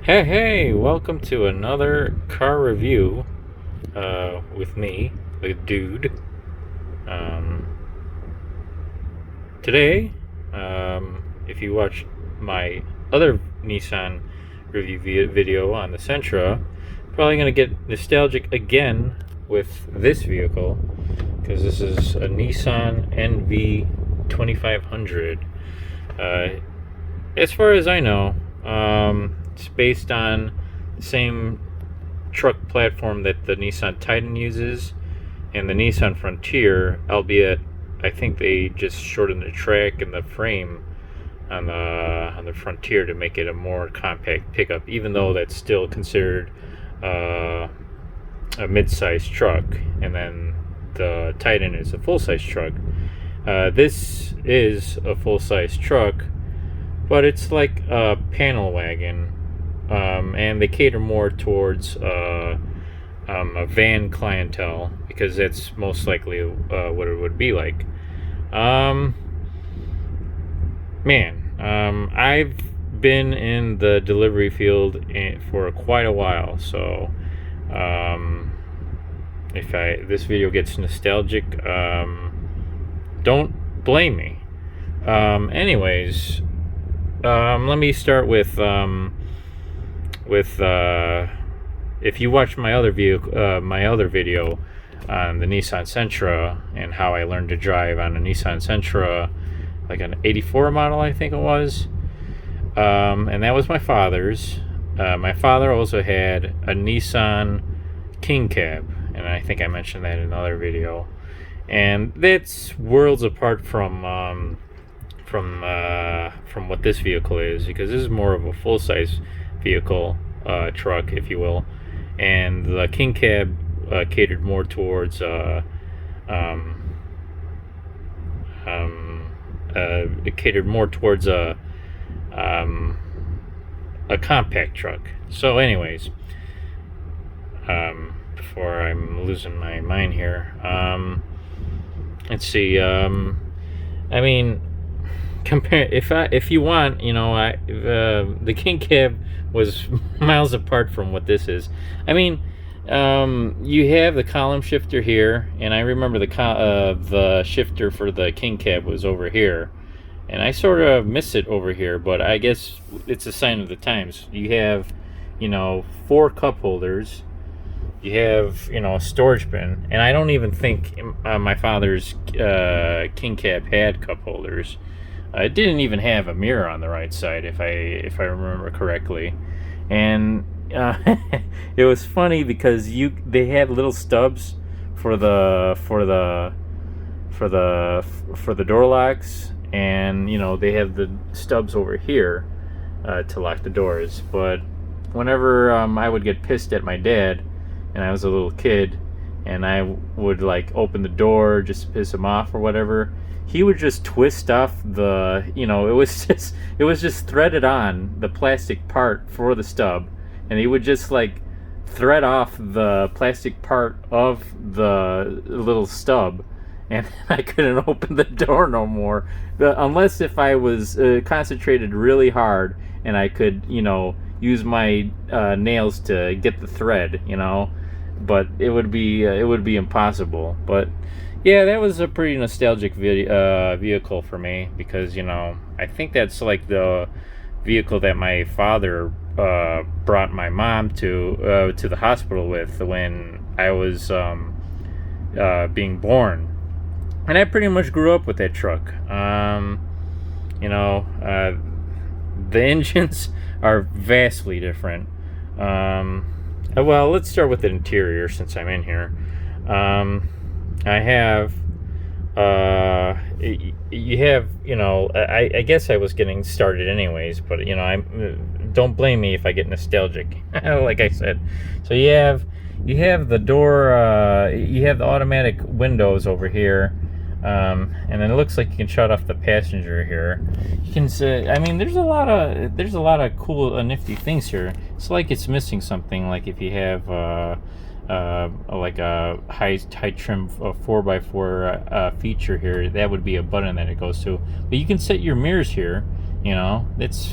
Hey, welcome to another car review with me, the dude. Um, Today, if you watched my other Nissan review video on the Sentra, probably going to get nostalgic again with this vehicle because this is a Nissan nv2500. Uh, as far as I know, it's based on the same truck platform that the Nissan Titan uses and the Nissan Frontier, albeit I think they just shortened the track and the frame on the Frontier to make it a more compact pickup, even though that's still considered a mid-sized truck, and then the Titan is a full-size truck. This is a full-size truck, but it's like a panel wagon, and they cater more towards a van clientele because that's most likely what it would be like. I've been in the delivery field for quite a while, so if this video gets nostalgic, don't blame me. Anyways, let me start with if you watch my other video on the Nissan Sentra and how I learned to drive on a Nissan Sentra, like an 84 model, I think it was, and that was my father's. My father also had a Nissan King Cab, and I think I mentioned that in another video, and that's worlds apart from what this vehicle is, because this is more of a full-size vehicle, truck, if you will, and the King Cab catered more towards it catered more towards a compact truck. So, anyways, before I'm losing my mind here, let's see. I mean, compare if you want, the King Cab was miles apart from what this is. I mean, you have the column shifter here, and I remember the shifter for the King Cab was over here, and I sort of miss it over here, but I guess it's a sign of the times. You have, 4 cup holders. You have, a storage bin, and I don't even think my father's King Cab had cup holders. It didn't even have a mirror on the right side, if I remember correctly, and it was funny because they had little stubs for the door locks, and they have the stubs over here to lock the doors. But whenever I would get pissed at my dad, and I was a little kid, and I would open the door just to piss him off or whatever, he would just twist off it was just threaded on the plastic part for the stub, and he would just thread off the plastic part of the little stub, and I couldn't open the door no more, unless if I was concentrated really hard and I could use my nails to get the thread, but it would be impossible. But yeah, that was a pretty nostalgic vehicle for me, because I think that's the vehicle that my father brought my mom to the hospital with when I was being born, and I pretty much grew up with that truck. The engines are vastly different. Well, let's start with the interior since I'm in here. I have, you have, I guess I was getting started anyways, but, don't blame me if I get nostalgic, like I said. So you have the door, you have the automatic windows over here, and then it looks like you can shut off the passenger here. You can say, there's a lot of cool, nifty things here. It's like it's missing something, like if you have, like a high trim 4x4 feature here, that would be a button that it goes to. But you can set your mirrors here. It's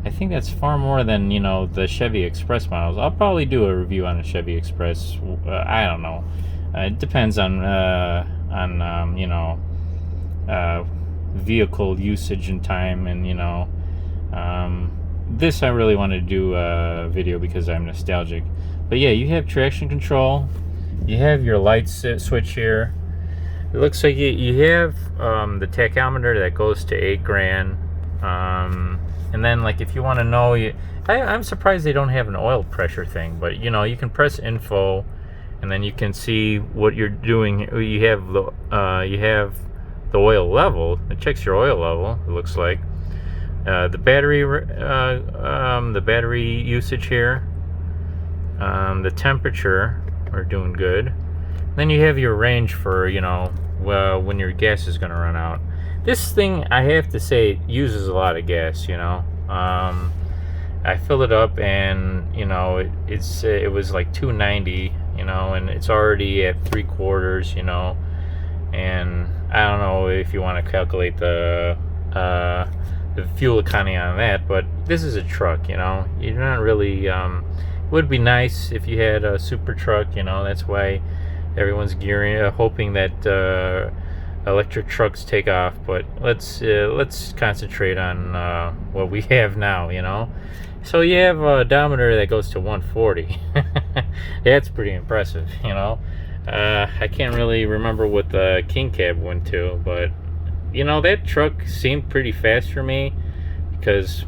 I think that's far more than, you know, the Chevy Express models. I'll probably do a review on a Chevy Express. I don't know. It depends on you know, vehicle usage and time, and you know, this I really want to do a video because I'm nostalgic. But yeah, you have traction control. You have your light switch here. It looks like you have the tachometer that goes to $8,000. And then, like, if you want to know, I'm surprised they don't have an oil pressure thing. But you know, you can press info, and then you can see what you're doing. You have the oil level. It checks your oil level. It looks like the battery usage here, the temperature are doing good. Then you have your range for, you know, when your gas is going to run out. This thing, I have to say, uses a lot of gas. You know, I filled it up, and you know, it was like 290. You know, and it's already at 3/4. You know, and I don't know if you want to calculate the fuel economy on that, but this is a truck. You know, you're not really. It would be nice if you had a super truck. You know, that's why everyone's hoping that electric trucks take off. But let's concentrate on what we have now. You know, so you have a odometer that goes to 140. That's pretty impressive. You know, I can't really remember what the King Cab went to, but you know, that truck seemed pretty fast for me because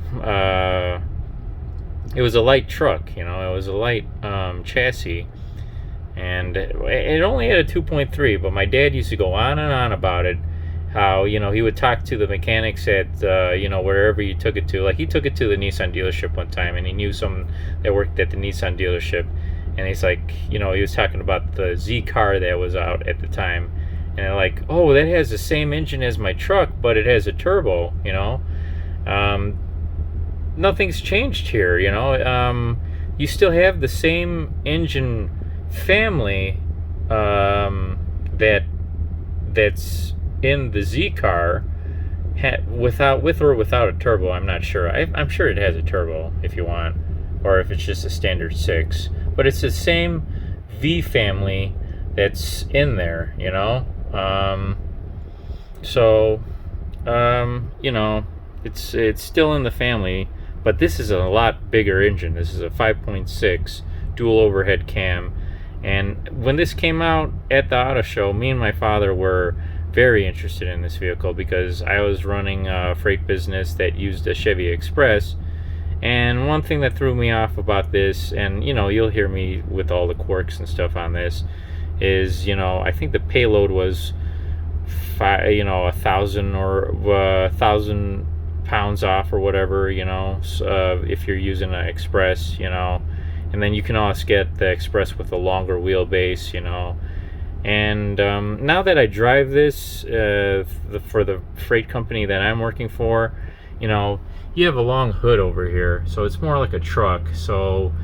it was a light truck. You know, it was a light chassis. And it only had a 2.3, but my dad used to go on and on about it. How, you know, he would talk to the mechanics at, you know, wherever you took it to. Like, he took it to the Nissan dealership one time, and he knew someone that worked at the Nissan dealership. And he's like, you know, he was talking about the Z car that was out at the time. And they're like, oh, that has the same engine as my truck, but it has a turbo, you know. Nothing's changed here, you know. You still have the same engine family that's in the Z car, with or without a turbo. I'm not sure. I'm sure it has a turbo if you want, or if it's just a standard 6. But it's the same V family that's in there, you know. You know, it's still in the family, but this is a lot bigger engine. This is a 5.6 dual overhead cam. And when this came out at the auto show, me and my father were very interested in this vehicle because I was running a freight business that used a Chevy Express. And one thing that threw me off about this, and you know, you'll hear me with all the quirks and stuff on this, is, you know, I think the payload was 1,000 pounds off or whatever, you know, if you're using an Express, you know. And then you can always get the Express with a longer wheelbase, you know. And now that I drive this for the freight company that I'm working for, you know, you have a long hood over here, so it's more like a truck. So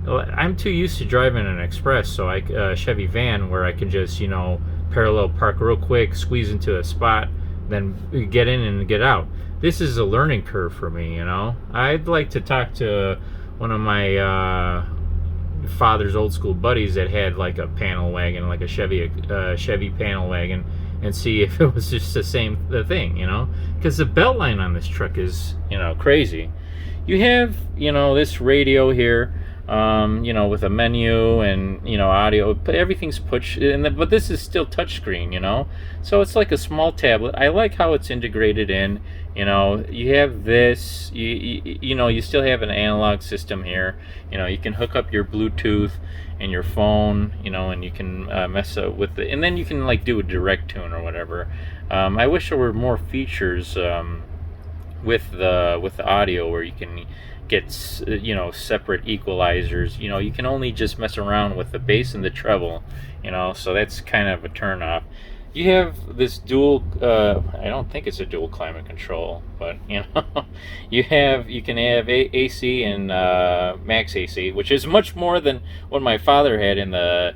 I'm too used to driving an Express, so a Chevy van where I can just, you know, parallel park real quick, squeeze into a spot, then get in and get out. This is a learning curve for me, you know. I'd like to talk to one of my father's old school buddies that had like a panel wagon, like a Chevy panel wagon, and see if it was just the same thing, you know, because the belt line on this truck is, you know, crazy. You have, you know, this radio here, you know, with a menu and, you know, audio, but everything's pushed in, but this is still touchscreen, you know, so it's like a small tablet. I like how it's integrated in. You know, you have this, you know, you still have an analog system here. You know, you can hook up your Bluetooth and your phone, you know, and you can mess up with it, and then you can like do a direct tune or whatever. I wish there were more features with the audio where you can get, you know, separate equalizers. You know, you can only just mess around with the bass and the treble, you know, so that's kind of a turn off. You have this dual, I don't think it's a dual climate control, but you know, you can have AC and max AC, which is much more than what my father had in the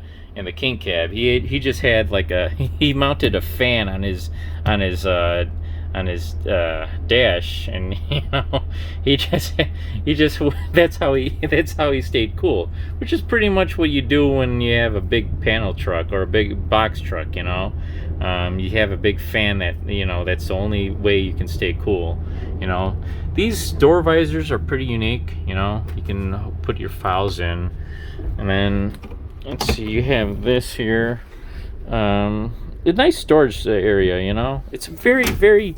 King Cab. He just had like he mounted a fan on his on his dash, and you know, he just that's how he stayed cool, which is pretty much what you do when you have a big panel truck or a big box truck. You know, you have a big fan that, you know, that's the only way you can stay cool. You know, these door visors are pretty unique. You know, you can put your files in, and then let's see, you have this here. A nice storage area, you know. It's very,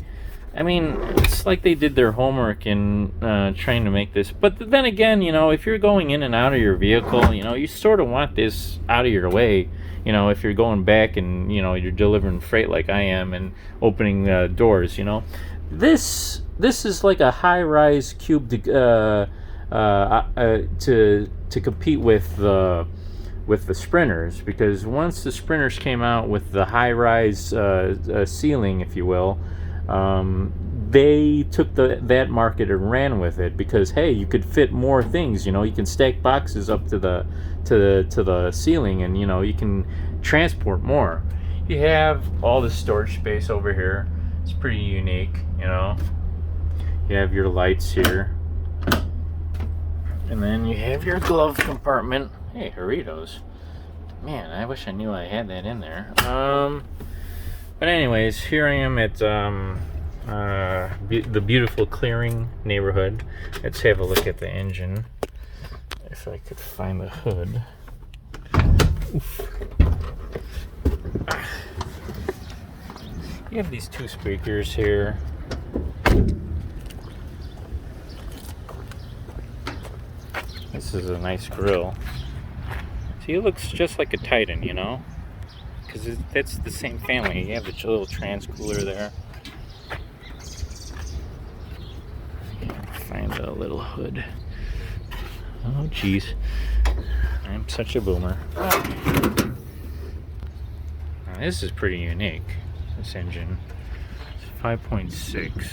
I mean, it's like they did their homework in trying to make this. But then again, you know, if you're going in and out of your vehicle, you know, you sort of want this out of your way. You know, if you're going back and, you know, you're delivering freight like I am and opening doors, you know. This is like a high-rise cube to compete with the Sprinters, because once the Sprinters came out with the high-rise ceiling, if you will, they took that market and ran with it, because hey, you could fit more things. You know, you can stack boxes up to the ceiling, and you know, you can transport more. You have all the storage space over here. It's pretty unique. You know, you have your lights here, and then you have your glove compartment. Hey, Doritos. Man, I wish I knew I had that in there. But anyways, here I am at the beautiful Clearing neighborhood. Let's have a look at the engine. If I could find the hood. Oof. You have these two speakers here. This is a nice grill. See, it looks just like a Titan, you know, because that's the same family. You have the little trans cooler there. Find a little hood. Oh, geez, I'm such a boomer. Now, this is pretty unique. This engine, it's 5.6.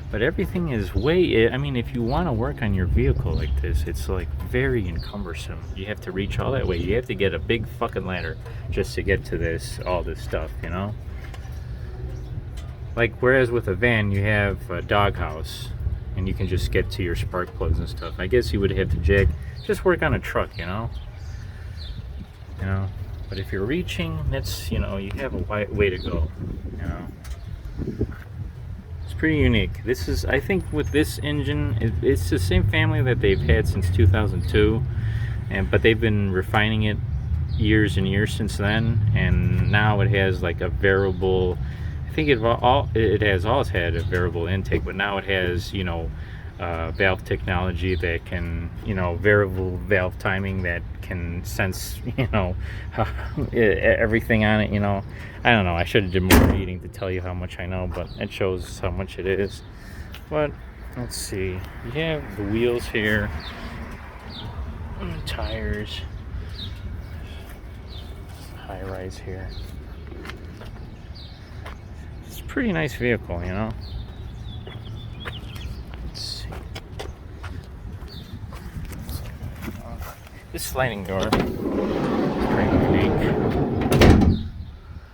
But everything is way, I mean, if you want to work on your vehicle like this, it's like very cumbersome. You have to reach all that way. You have to get a big fucking ladder just to get to all this stuff, you know? Like, whereas with a van, you have a doghouse, and you can just get to your spark plugs and stuff. I guess you would have to just work on a truck, you know? You know? But if you're reaching, that's, you know, you have a way to go, you know? Pretty unique. This is, I think, with this engine, it's the same family that they've had since 2002, but they've been refining it years and years since then, and now it has like a variable, I think it has always had a variable intake, but now it has, you know, valve technology that can, you know, variable valve timing that can sense, you know, everything on it, you know. I don't know, I should have did more reading to tell you how much I know, but it shows how much it is. But let's see, you have the wheels here, tires, high rise here. It's a pretty nice vehicle, you know. Let's see. This sliding door is pretty unique.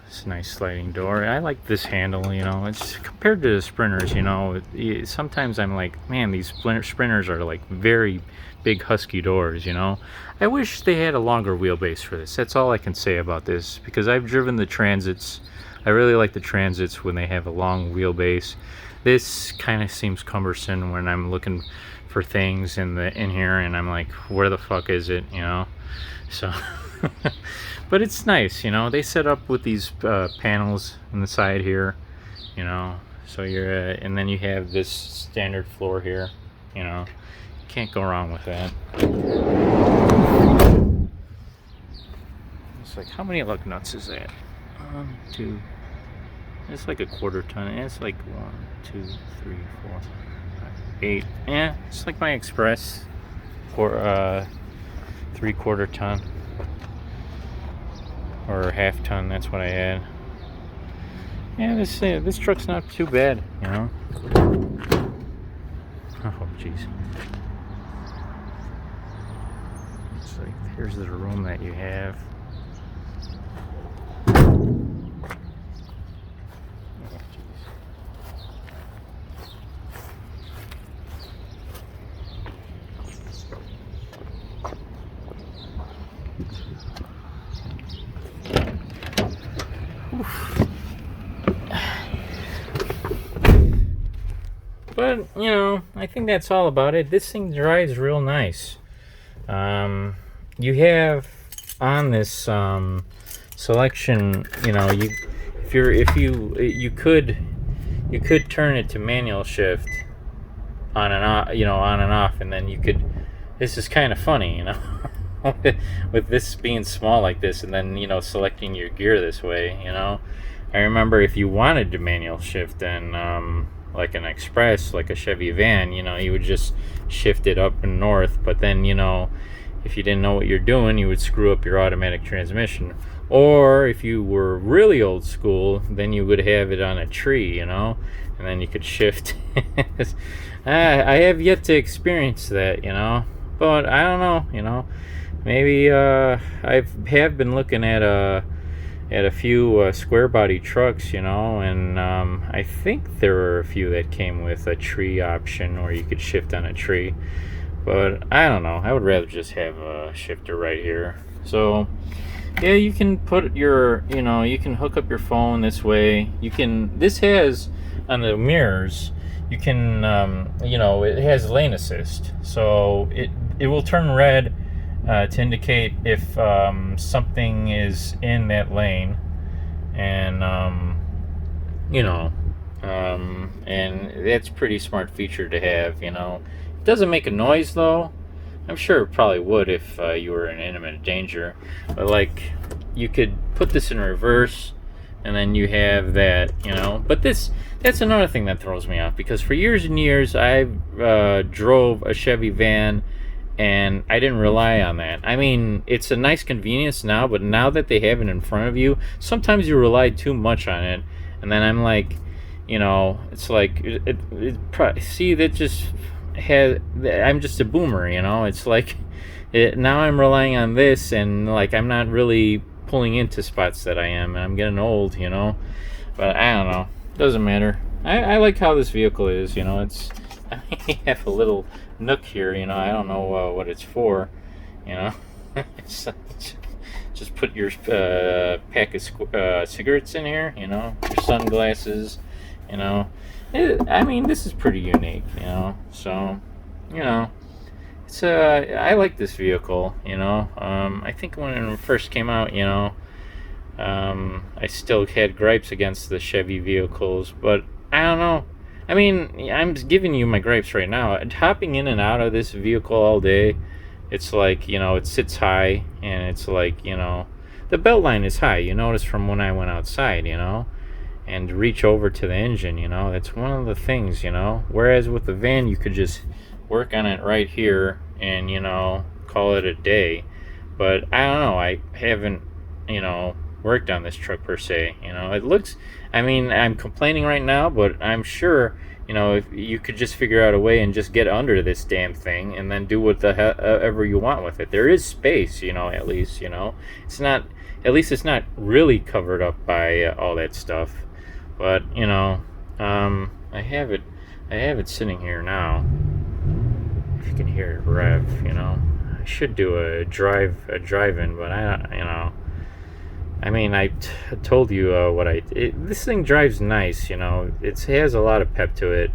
It's a nice sliding door. I like this handle, you know. It's compared to the Sprinters, you know. Sometimes I'm like, man, these Sprinters are like very big husky doors, you know. I wish they had a longer wheelbase for this. That's all I can say about this, because I've driven the Transits. I really like the Transits when they have a long wheelbase. This kind of seems cumbersome when I'm looking for things in here, and I'm like, where the fuck is it, you know? So but it's nice, you know. They set up with these panels on the side here, you know, so you're and then you have this standard floor here, you know. Can't go wrong with that. It's like, how many lug nuts is that? 1, 2. It's like a quarter ton. It's like 1, 2, 3, 4, 5, 8. Yeah, it's like my Express for 3/4 ton or half ton. That's what I had. Yeah, this truck's not too bad, you know. Oh, jeez. It's like, here's the room that you have. But, you know, I think that's all about it. This thing drives real nice. You have on this selection, you know, you could turn it to manual shift on and off, you know, on and off, and then you could. This is kind of funny, you know, with this being small like this, and then, you know, selecting your gear this way, you know. I remember if you wanted to manual shift and like an Express, like a Chevy van, you know, you would just shift it up and north, but then, you know, if you didn't know what you're doing, you would screw up your automatic transmission. Or if you were really old school, then you would have it on a tree, you know, and then you could shift. I have yet to experience that, you know, but I don't know, you know, maybe I have been looking at a few square body trucks, you know, and I think there were a few that came with a tree option where you could shift on a tree, but I don't know. I would rather just have a shifter right here. So yeah, you can put your, you know, you can hook up your phone this way. You can, this has on the mirrors, you can, you know, it has lane assist, so it will turn red to indicate if something is in that lane, and you know, and that's a pretty smart feature to have, you know. It doesn't make a noise though. I'm sure it probably would if you were in imminent danger, but like, you could put this in reverse and then you have that, you know. But that's another thing that throws me off, because for years and years I drove a Chevy van and I didn't rely on that. I mean, it's a nice convenience now, but now that they have it in front of you, sometimes you rely too much on it, and then I'm like, you know, it's like see, that just has, I'm just a boomer, you know. It's like now I'm relying on this, and like I'm not really pulling into spots that I am, and I'm getting old, you know. But I don't know, doesn't matter. I like how this vehicle is, you know. It's I have a little nook here, you know. I don't know what it's for, you know. It's, just put your pack of cigarettes in here, you know, your sunglasses, you know. I mean, this is pretty unique, you know. So, you know, it's I like this vehicle, you know. I think when it first came out, you know, I still had gripes against the Chevy vehicles, but I don't know. I mean, I'm giving you my gripes right now. Hopping in and out of this vehicle all day, it's like, you know, it sits high, and it's like, you know, the belt line is high. You notice from when I went outside, you know, and reach over to the engine, you know. That's one of the things, you know. Whereas with the van, you could just work on it right here and, you know, call it a day. But I don't know. I haven't, you know, worked on this truck per se, you know. It looks, I mean, I'm complaining right now, but I'm sure, you know, if you could just figure out a way and just get under this damn thing and then do whatever you want with it. There is space, you know, at least, you know. It's not, at least it's not really covered up by all that stuff. But, you know, I have it sitting here now. If you can hear it rev, you know. I should do a drive-in, but I don't, you know. I mean, I told you this thing drives nice, you know. It has a lot of pep to it,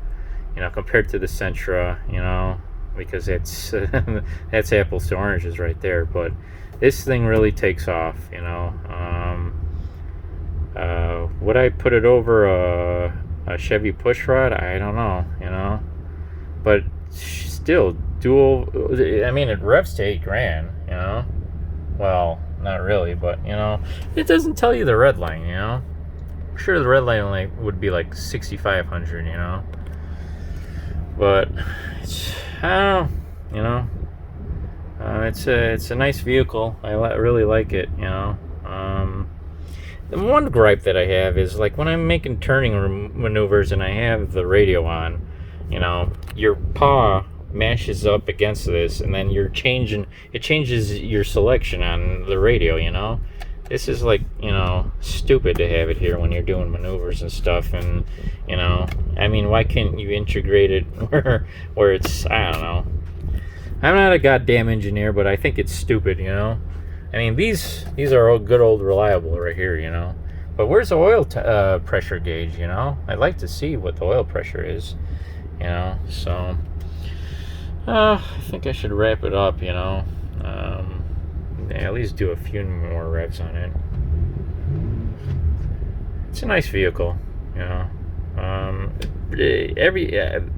you know, compared to the Sentra, you know, because it's that's apples to oranges right there. But this thing really takes off, you know. Would I put it over a Chevy pushrod? I don't know, you know. But still, dual. I mean, it revs to $8,000, you know. Well, not really, but, you know, it doesn't tell you the red line, you know. I'm sure the red line only would be like 6,500, you know. But it's, I don't know, you know. It's a nice vehicle. I really like it, you know. The one gripe that I have is, like, when I'm making turning maneuvers and I have the radio on, you know, your paw mashes up against this, and then it changes your selection on the radio, you know. This is, like, you know, stupid to have it here when you're doing maneuvers and stuff. And, you know, I mean, why can't you integrate it where it's, I don't know. I'm not a goddamn engineer, but I think it's stupid, you know. I mean, these are all good old reliable right here, you know. But where's the oil pressure gauge, you know? I'd like to see what the oil pressure is. you know. So I think I should wrap it up, you know. Yeah, at least do a few more revs on it. It's a nice vehicle, you know.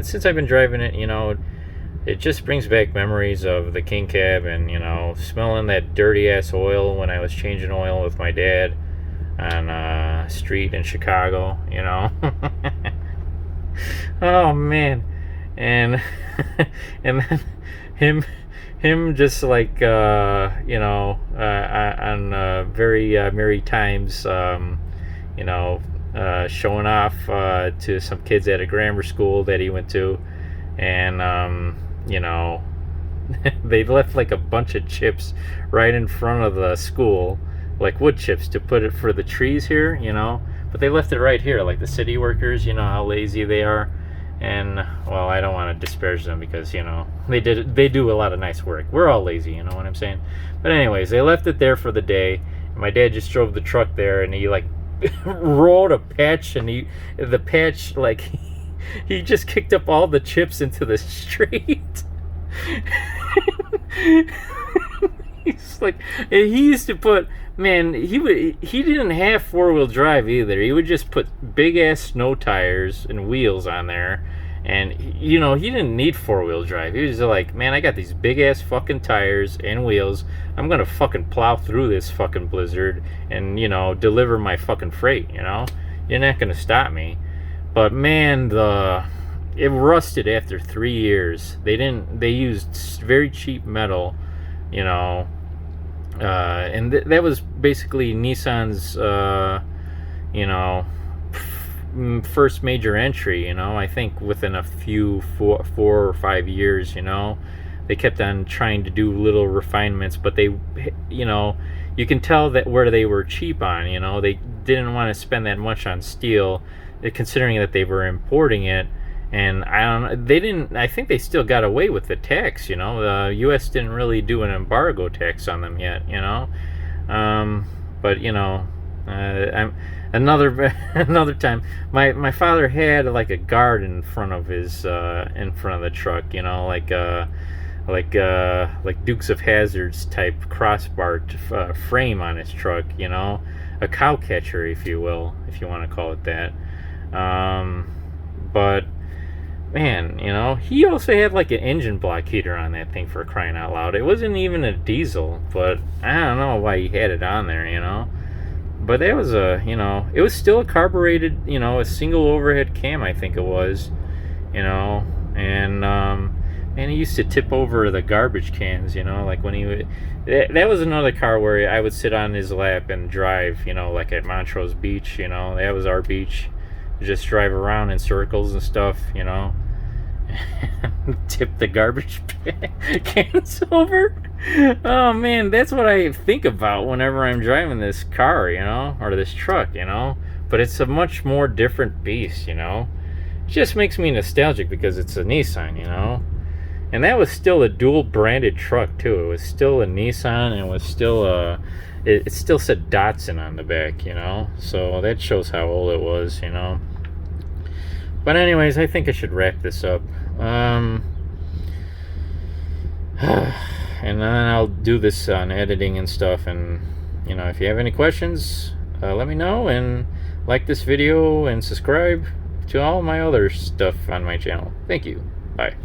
Since I've been driving it, you know, it just brings back memories of the King Cab, and, you know, smelling that dirty ass oil when I was changing oil with my dad on a street in Chicago, you know. Oh man. And and then him just like you know, on very merry times, you know, showing off to some kids at a grammar school that he went to, and you know, they left like a bunch of chips right in front of the school, like wood chips to put it for the trees here, you know. But they left it right here, like the city workers, you know how lazy they are. And well, I don't want to disparage them, because, you know, they do a lot of nice work. We're all lazy, you know what I'm saying. But anyways, they left it there for the day, and my dad just drove the truck there, and he like rolled a patch, and the patch, like, he just kicked up all the chips into the street. He's like, he used to put, man, he didn't have four-wheel drive either. He would just put big ass snow tires and wheels on there, and, you know, he didn't need four-wheel drive. He was like, man, I got these big ass fucking tires and wheels. I'm gonna fucking plow through this fucking blizzard and, you know, deliver my fucking freight. You know, you're not gonna stop me. But man, it rusted after 3 years. They used very cheap metal, you know, and that was basically Nissan's, you know, first major entry, you know. I think within a few 4 or 5 years, you know, they kept on trying to do little refinements, but they, you know, you can tell that where they were cheap on, you know, they didn't want to spend that much on steel, considering that they were importing it. And I think they still got away with the tax, you know. The U.S. didn't really do an embargo tax on them yet, you know. But, you know, another time, my father had like a guard in front of the truck, you know, like Dukes of Hazzard's type crossbar frame on his truck, you know, a cow catcher, if you will, if you want to call it that. But man, you know, he also had like an engine block heater on that thing, for crying out loud. It wasn't even a diesel, but I don't know why he had it on there, you know. But that was you know, it was still a carbureted, you know, a single overhead cam, I think it was, you know. And he used to tip over the garbage cans, you know, like when he would. That was another car where I would sit on his lap and drive, you know, like at Montrose Beach, you know. That was our beach. Just drive around in circles and stuff, you know. Tip the garbage cans over. Oh man, that's what I think about whenever I'm driving this car, you know, or this truck, you know. But it's a much more different beast, you know. It just makes me nostalgic because it's a Nissan, you know. And that was still a dual branded truck too. It was still a Nissan, and it was still it still said Datsun on the back, you know. So that shows how old it was, you know. But anyways, I think I should wrap this up. And then I'll do this on editing and stuff. And, you know, if you have any questions, let me know. And like this video and subscribe to all my other stuff on my channel. Thank you. Bye.